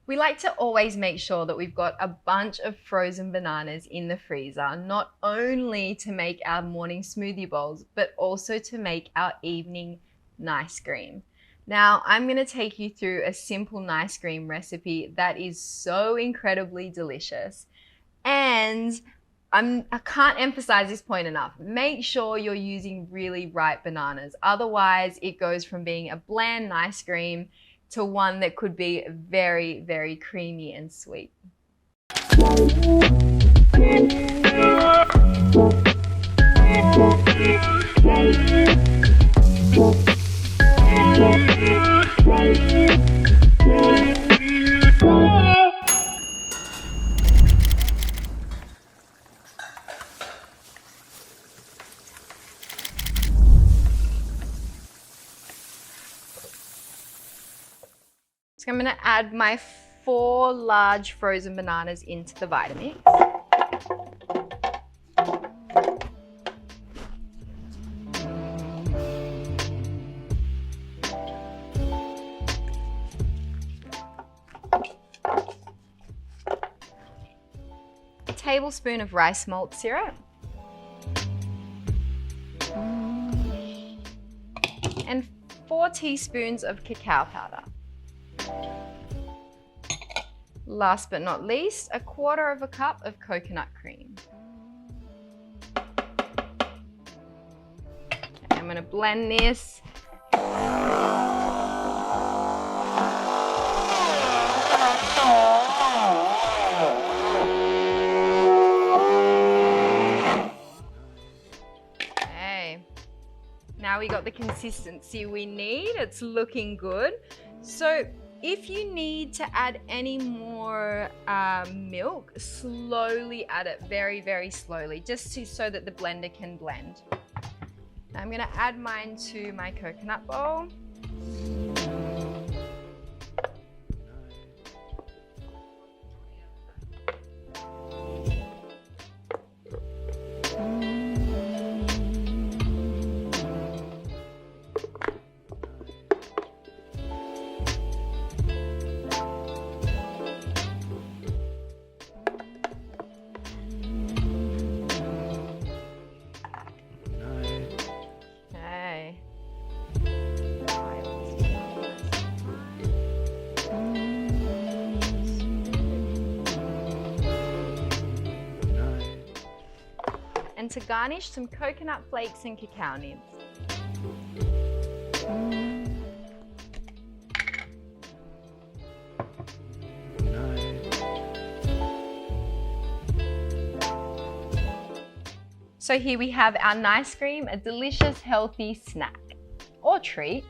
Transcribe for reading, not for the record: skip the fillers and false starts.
We like to always make sure that we've got a bunch of frozen bananas in the freezer, not only to make our morning smoothie bowls, but also to make our evening nice cream. Now, I'm going to take you through a simple nice cream recipe that is so incredibly delicious. And I can't emphasize this point enough. Make sure you're using really ripe bananas. Otherwise, it goes from being a bland ice cream to one that could be very, very creamy and sweet. So I'm going to add my 4 large frozen bananas into the Vitamix. A tablespoon of rice malt syrup. And 4 teaspoons of cacao powder. Last but not least, 1/4 cup of coconut cream. Okay, I'm going to blend this. Okay, now we got the consistency we need. It's looking good. So if you need to add any more milk, slowly add it, very, very slowly, just so that the blender can blend. Now I'm going to add mine to my coconut bowl. And to garnish, some coconut flakes and cacao nibs. So here we have our nice cream, a delicious, healthy snack or treat.